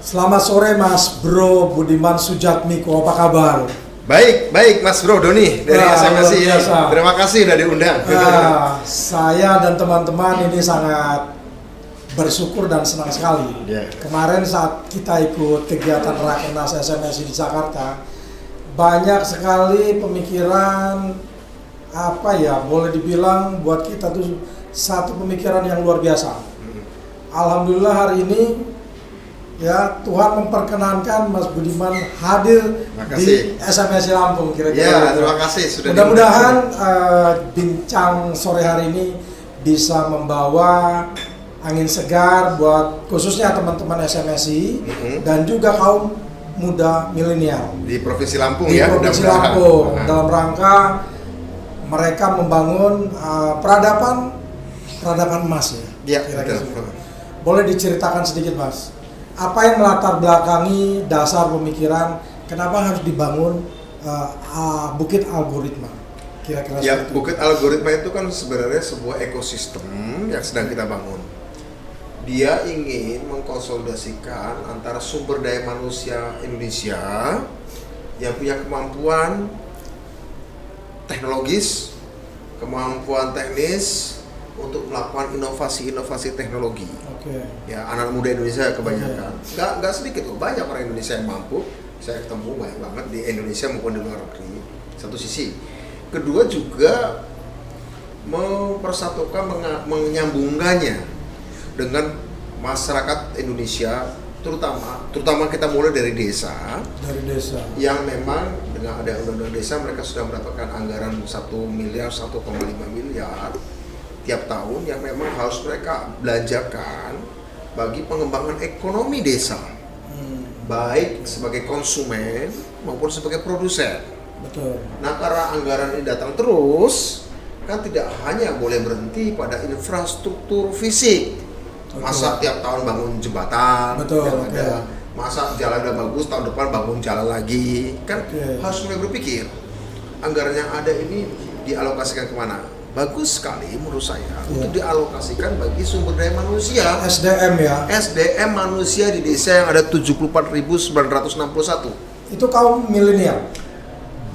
Selamat sore Mas Bro Budiman Sujatmiko, apa kabar? Baik Mas Bro Doni dari SMSI. Terima kasih sudah diundang. Saya dan teman-teman ini sangat bersyukur dan senang sekali. Kemarin saat kita ikut kegiatan Rakernas SMSI di Jakarta, banyak sekali pemikiran boleh dibilang buat kita tuh satu pemikiran yang luar biasa. Alhamdulillah hari ini ya Tuhan memperkenankan Mas Budiman hadir di SMSI Lampung kira-kira. Ya, terima kasih sudah. Mudah-mudahan bincang sore hari ini bisa membawa angin segar buat khususnya teman-teman SMSI dan juga kaum muda milenial di Provinsi Lampung di Provinsi Lampung dalam rangka mereka membangun peradaban emas ya. Kira-kira. Boleh diceritakan sedikit Mas? Apa yang melatar belakangi dasar pemikiran kenapa harus dibangun Bukit Algoritma? Kira-kira ya, Bukit Algoritma itu kan sebenarnya sebuah ekosistem yang sedang kita bangun. Dia ingin mengkonsolidasikan antara sumber daya manusia Indonesia yang punya kemampuan teknologis, kemampuan teknis untuk melakukan inovasi-inovasi teknologi. Ya, anak muda Indonesia kebanyakan. Nggak sedikit loh, banyak orang Indonesia yang mampu. Saya ketemu banyak banget di Indonesia maupun di luar negeri. Satu sisi. Kedua juga mempersatukan, menyambungkannya dengan masyarakat Indonesia, terutama kita mulai dari desa. Yang memang dengan ada undang-undang desa mereka sudah mendapatkan anggaran 1 miliar, 1,5 miliar tiap tahun yang memang harus mereka belanjakan bagi pengembangan ekonomi desa, baik sebagai konsumen maupun sebagai produsen. Betul. Nah, karena anggaran ini datang terus, kan tidak hanya boleh berhenti pada infrastruktur fisik. Masa tiap tahun bangun jembatan, ada masa jalan udah bagus tahun depan bangun jalan lagi, kan harus mulai berpikir anggaran yang ada ini dialokasikan kemana? Bagus sekali menurut saya untuk dialokasikan bagi sumber daya manusia SDM ya. SDM manusia di desa yang ada 74.961. Itu kaum milenial.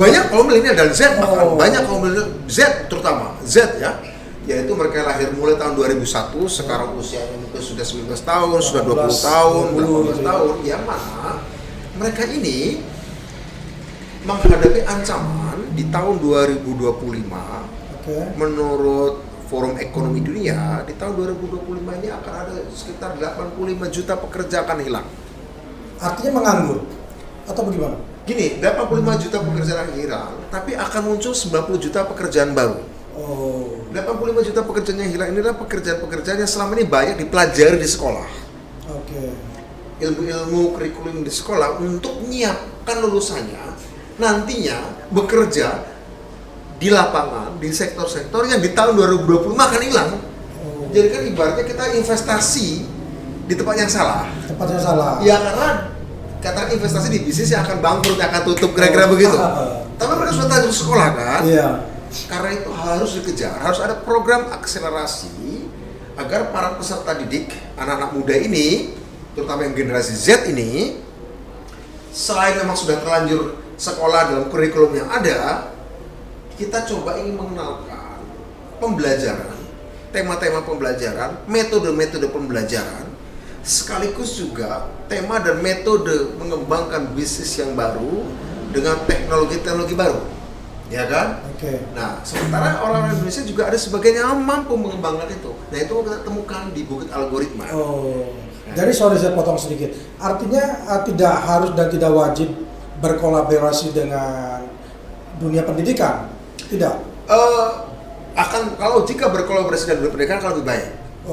Banyak kaum milenial dan Z bahkan banyak kaum milenial Z terutama Z ya. Yaitu mereka lahir mulai tahun 2001, sekarang usianya mungkin sudah 19 tahun, sudah 20 tahun, 18 tahun, yang mana mereka ini menghadapi ancaman di tahun 2025. Menurut Forum Ekonomi Dunia, di tahun 2025 ini akan ada sekitar 85 juta pekerja akan hilang. Artinya menganggur? Atau bagaimana? Gini, 85 juta pekerjaan hilang, tapi akan muncul 90 juta pekerjaan baru. 85 juta pekerjaan yang hilang inilah pekerjaan-pekerjaan yang selama ini banyak dipelajari di sekolah. Ilmu-ilmu kurikulum di sekolah untuk menyiapkan lulusannya nantinya bekerja di lapangan, di sektor-sektor yang di tahun 2025 akan hilang. Jadi kan ibaratnya kita investasi di tempat yang salah. Ya, karena katakan investasi di bisnis yang akan bangkrut, yang akan tutup, kira-kira begitu. Tapi mereka sudah tahu di sekolah kan? Karena itu harus dikejar, harus ada program akselerasi agar para peserta didik, anak-anak muda ini, terutama yang generasi Z ini, selain memang sudah terlanjur sekolah dalam kurikulum yang ada, kita coba ingin mengenalkan pembelajaran, tema-tema pembelajaran, metode-metode pembelajaran, sekaligus juga tema dan metode mengembangkan bisnis yang baru dengan teknologi-teknologi baru, ya kan? Nah, sementara orang Indonesia juga ada sebagian yang mampu mengembangkan itu. Nah, itu kita temukan di Bukit Algoritma. Jadi sorry saya potong sedikit. Artinya tidak harus dan tidak wajib berkolaborasi dengan dunia pendidikan. Tidak. Kalau jika berkolaborasi dengan dunia pendidikan akan lebih baik.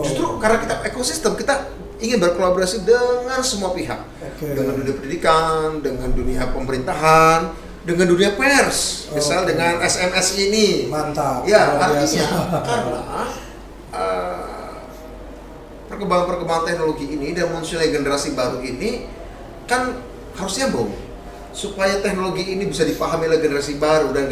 Justru karena kita ekosistem, kita ingin berkolaborasi dengan semua pihak, dengan dunia pendidikan, dengan dunia pemerintahan, dengan dunia pers, misal dengan SMS ini. Mantap. Ya, artinya karena perkembangan teknologi ini dan munculnya generasi baru ini kan harusnya nyambung. Supaya teknologi ini bisa dipahami oleh generasi baru dan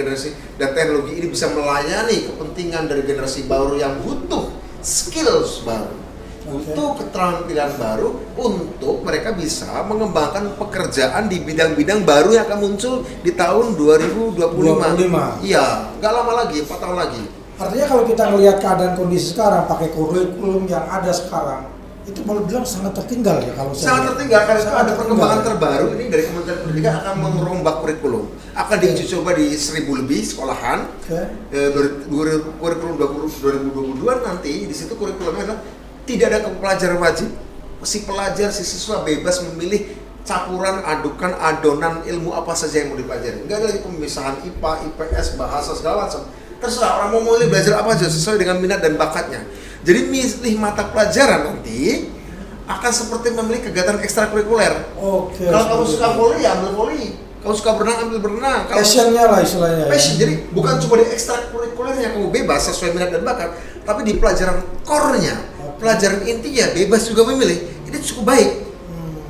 teknologi ini bisa melayani kepentingan dari generasi baru yang butuh skills baru, butuh keterampilan baru untuk mereka bisa mengembangkan pekerjaan di bidang-bidang baru yang akan muncul di tahun 2025. Iya, nggak lama lagi, 4 tahun lagi. Artinya kalau kita melihat keadaan kondisi sekarang, pakai kurikulum yang ada sekarang, itu boleh bilang sangat tertinggal ya kalau saya. Sangat tertinggal karena itu ada perkembangan terbaru ini dari Kementerian Pendidikan akan merombak kurikulum. Akan diuji coba di 1000 lebih sekolahan. Kurikulum 2022 nanti di situ kurikulumnya adalah tidak ada pelajaran wajib. Si pelajar, si siswa bebas memilih campuran, adonan ilmu apa saja yang mau dipelajari. Enggak ada lagi pemisahan IPA, IPS, bahasa segala macam. Terserah orang mau milih belajar apa aja sesuai dengan minat dan bakatnya. Jadi milih mata pelajaran nanti akan seperti memilih kegiatan ekstrakurikuler. Oke. Kalau kamu suka voli, ya ambil voli. Kalau suka berenang, ambil berenang. Passionnya lah istilahnya. Passion. Jadi bukan cuma di ekstrakurikulernya kamu bebas sesuai minat dan bakat, tapi di pelajaran core-nya, pelajaran intinya bebas juga memilih. Ini cukup baik.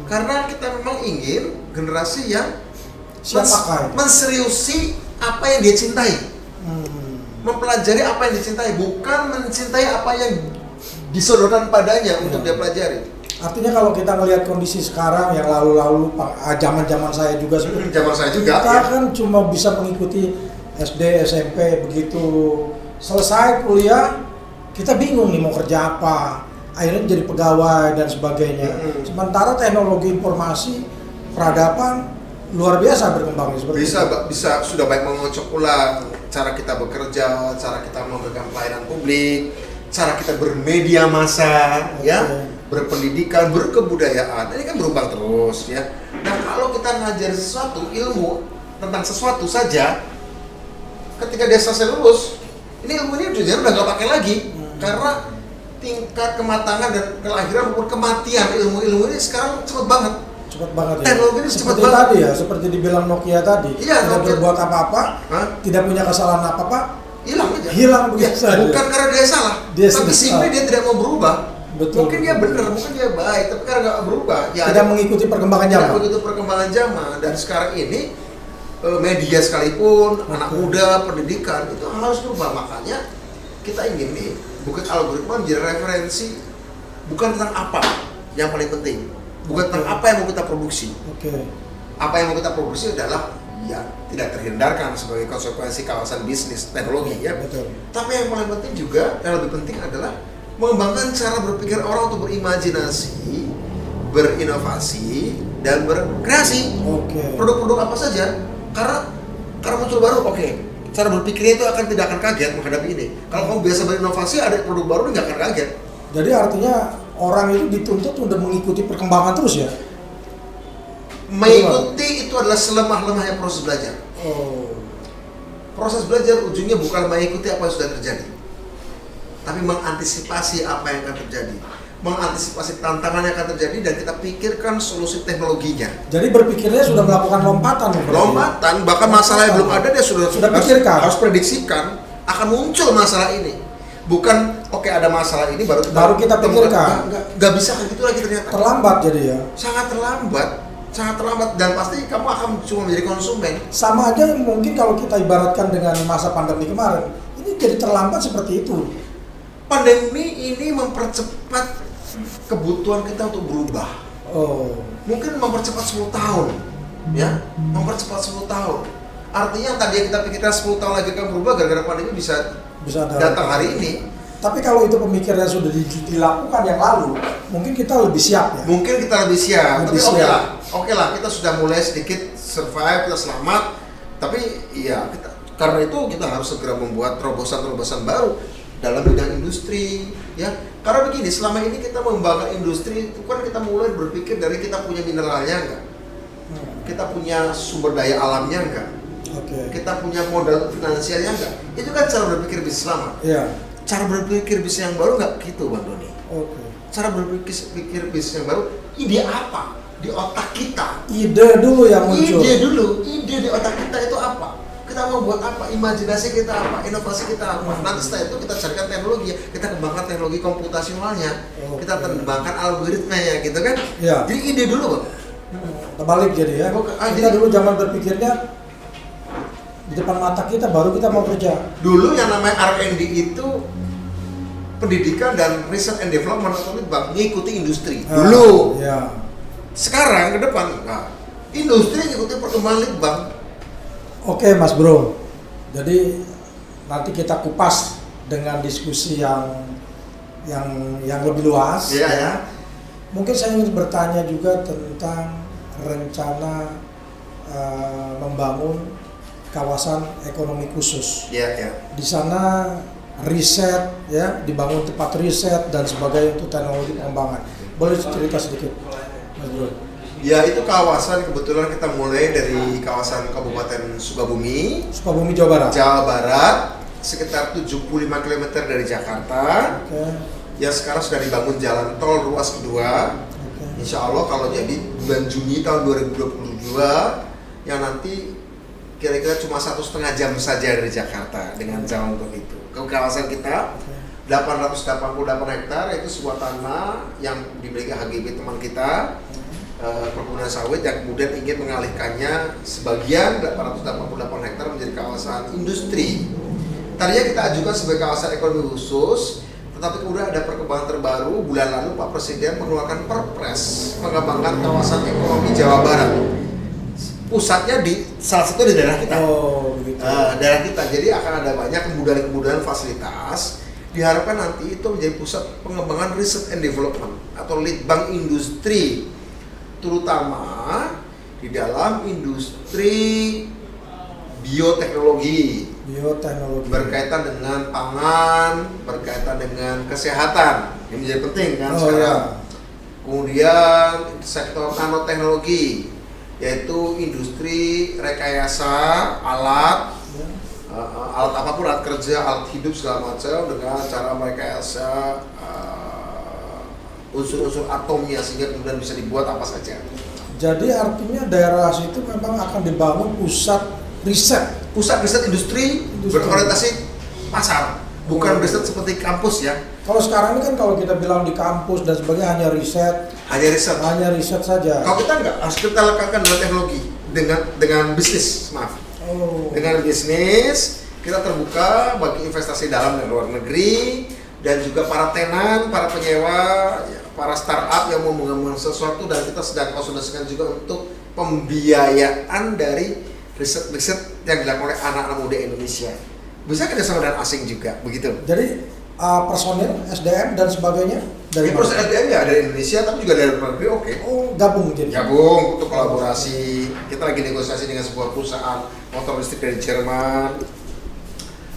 Karena kita memang ingin generasi yang menseriusi apa yang dia cintai. Mempelajari apa yang dicintai, bukan mencintai apa yang disodorkan padanya untuk dia pelajari. Artinya kalau kita melihat kondisi sekarang yang lalu-lalu, zaman-zaman saya juga seperti zaman saya juga, kita kan cuma bisa mengikuti SD, SMP, begitu selesai kuliah kita bingung nih mau kerja apa, akhirnya jadi pegawai dan sebagainya. Sementara teknologi informasi peradaban luar biasa berkembang seperti bisa sudah baik mengocok ulang cara kita bekerja, cara kita memberikan pelayanan publik, cara kita bermedia massa, ya, berpendidikan, berkebudayaan. Ini kan berubah terus, ya. Nah, kalau kita ngajar sesuatu ilmu tentang sesuatu saja, ketika dia selesai lulus, ini ilmu ini udah nggak pakai lagi, karena tingkat kematangan dan kelahiran maupun kematian ilmu-ilmu ini sekarang cepet banget. Ya. Teknologi ini cepet seperti banget. Tadi ya, seperti dibilang Nokia tadi, tidak berbuat apa-apa, tidak punya kesalahan apa-apa, hilang aja. Hilang begitu saja. Bukan karena dia salah, tapi simply dia tidak mau berubah. Mungkin dia benar, mungkin dia baik, tapi karena nggak berubah, ya tidak mengikuti perkembangan zaman. Tidak mengikuti perkembangan zaman. Dan sekarang ini media sekalipun, anak muda, pendidikan itu harus berubah. Makanya kita ingin nih, bukan algoritma menjadi referensi, bukan tentang apa yang paling penting. Bukan tentang apa yang mau kita produksi. Apa yang mau kita produksi adalah ya tidak terhindarkan sebagai konsekuensi kawasan bisnis teknologi, ya. Tapi yang paling penting juga, yang lebih penting adalah mengembangkan cara berpikir orang untuk berimajinasi, berinovasi, dan berkreasi. Produk-produk apa saja. Karena muncul baru, cara berpikirnya itu tidak akan kaget menghadapi ini. Kalau kamu biasa berinovasi, ada produk baru, nggak akan kaget. Jadi artinya orang itu dituntut untuk mengikuti perkembangan terus ya? Mengikuti itu adalah selemah-lemahnya proses belajar. Proses belajar ujungnya bukan mengikuti apa yang sudah terjadi, tapi mengantisipasi apa yang akan terjadi, mengantisipasi tantangan yang akan terjadi, dan kita pikirkan solusi teknologinya. Jadi berpikirnya sudah melakukan lompatan, bahkan masalah yang belum ada dia sudah pikirkan, harus prediksikan akan muncul masalah ini. Bukan ada masalah ini baru kita pikirkan. Nggak bisa kayak gitu lagi ternyata. Terlambat jadi ya. Sangat terlambat, dan pasti kamu akan cuma menjadi konsumen. Sama aja mungkin kalau kita ibaratkan dengan masa pandemi kemarin, ini jadi terlambat seperti itu. Pandemi ini mempercepat kebutuhan kita untuk berubah. Mungkin mempercepat 10 tahun, ya, mempercepat 10 tahun. Artinya tadi yang kita pikirkan 10 tahun lagi akan berubah, gara-gara pandemi bisa datang hari ini. Tapi kalau itu pemikiran sudah dilakukan yang lalu, mungkin kita lebih siap ya. Mungkin kita lebih siap. Tapi oke lah, kita sudah mulai sedikit survive, kita selamat. Tapi ya karena itu kita harus segera membuat terobosan-terobosan baru dalam bidang industri, ya. Karena begini, selama ini kita mengembangkan industri itu kan kita mulai berpikir dari kita punya mineralnya enggak, kita punya sumber daya alamnya enggak, kita punya modal finansialnya enggak. Itu kan cara berpikir bisnis lama. Cara berpikir bisnis yang baru enggak gitu, Bang Doni. Cara berpikir bisnis yang baru, ide apa di otak kita? Ide dulu yang muncul. Ide di otak kita itu apa? Kita mau buat apa? Imajinasi kita apa? Inovasi kita apa? Nanti setelah itu kita carikan teknologi, kita kembangkan teknologi komputasionalnya, kita kembangkan algoritmanya, gitu kan? Jadi ide dulu, Bang. Terbalik jadi ya. Kita dulu zaman berpikirnya di depan mata kita, baru kita mau kerja. Dulu yang namanya R&D itu pendidikan dan riset and development atau Litbang mengikuti industri dulu. Ya. Sekarang ke depan, industri ngikuti perkembangan Litbang. Oke Mas Bro, jadi nanti kita kupas dengan diskusi yang lebih luas. Iya ya. Mungkin saya ingin bertanya juga tentang rencana membangun kawasan ekonomi khusus. Iya ya. Di sana riset, ya, dibangun tempat riset dan sebagainya untuk teknologi pengembangan. Boleh cerita sedikit, Mas Bro? Ya, itu kawasan kebetulan kita mulai dari kawasan Kabupaten Sukabumi, Jawa Barat. Jawa Barat, sekitar 75 km dari Jakarta. Oke. Ya, sekarang sudah dibangun jalan tol ruas kedua. Insya Allah kalau jadi bulan Juni tahun 2022, yang nanti kira-kira cuma 1,5 jam saja dari Jakarta dengan jalan tol itu. Ke kawasan kita 888 hektar, itu sebuah tanah yang dimiliki HGB teman kita, perkebunan sawit, yang kemudian ingin mengalihkannya sebagian 888 hektar menjadi kawasan industri. Tadinya kita ajukan sebagai kawasan ekonomi khusus, tetapi kemudian ada perkembangan terbaru. Bulan lalu Pak Presiden mengeluarkan Perpres pengembangan kawasan ekonomi Jawa Barat. Pusatnya di salah satu di daerah kita. Oh, begitu. Daerah kita. Jadi akan ada banyak kemudahan-kemudahan fasilitas. Diharapkan nanti itu menjadi pusat pengembangan riset and development atau Litbang industri, terutama di dalam industri bioteknologi. Berkaitan dengan pangan, berkaitan dengan kesehatan. Ini menjadi penting kan sekarang. Ya. Kemudian sektor nanoteknologi, yaitu industri rekayasa alat, alat apapun, alat kerja, alat hidup segala macam dengan cara merekayasa unsur-unsur atomnya sehingga kemudian bisa dibuat apa saja. Jadi artinya daerah situ memang akan dibangun pusat riset industri. Berorientasi pasar, bukan riset seperti kampus ya. Kalau sekarang ini kan kalau kita bilang di kampus dan sebagainya hanya riset saja. Kalau kita enggak, harus kita lekatkan dengan teknologi, dengan bisnis, dengan bisnis kita terbuka bagi investasi dalam dan luar negeri, dan juga para tenan, para penyewa, para startup yang mau mengembangkan sesuatu, dan kita sedang konsultasikan juga untuk pembiayaan dari riset yang dilakukan oleh anak-anak muda Indonesia. Bisa kerjasama dengan asing juga, begitu. Jadi personil, SDM dan sebagainya dari proses SDM ya dari Indonesia, tapi juga dari luar negeri. Oke. Oh, gabung untuk kolaborasi. Kita lagi negosiasi dengan sebuah perusahaan motor listrik dari Jerman.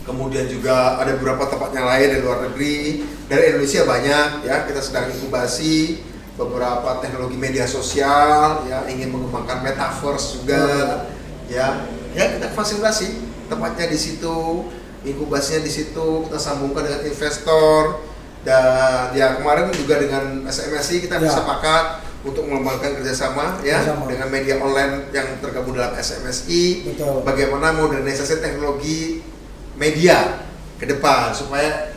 Kemudian juga ada beberapa tempatnya lain dari luar negeri. Dari Indonesia banyak ya. Kita sedang inkubasi beberapa teknologi media sosial, ya, ingin mengembangkan metaverse juga. Ya kita fasilitasi tempatnya di situ, inkubasinya di situ, kita sambungkan dengan investor, dan ya kemarin juga dengan SMSI kita sepakat untuk mengembangkan kerjasama dengan media online yang tergabung dalam SMSI. Betul. Bagaimana modernisasi teknologi media ke depan supaya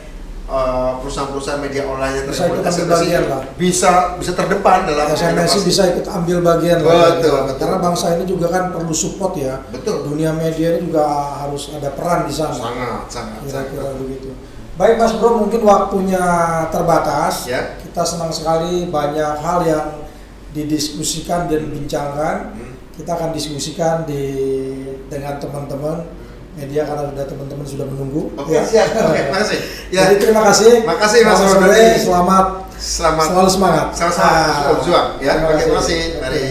perusahaan-perusahaan media online yang tergabung dalam SMSI bisa terdepan dalam SMSI bisa ikut ambil bagian. Betul. Karena bangsa ini juga kan perlu support ya. Betul. Dunia media ini juga harus ada peran di sana. Sangat. Kira-kira begitu. Baik Mas Bro, mungkin waktunya terbatas. Ya. Kita senang sekali banyak hal yang didiskusikan dan dibincangkan. Kita akan diskusikan dengan teman-teman media karena teman-teman sudah menunggu. Oke, siap. Oke, makasih. Ya. Jadi terima kasih. Makasih Mas Bro. Selamat selalu semangat. Sama-sama berjuang ya. Terima kasih. Mari.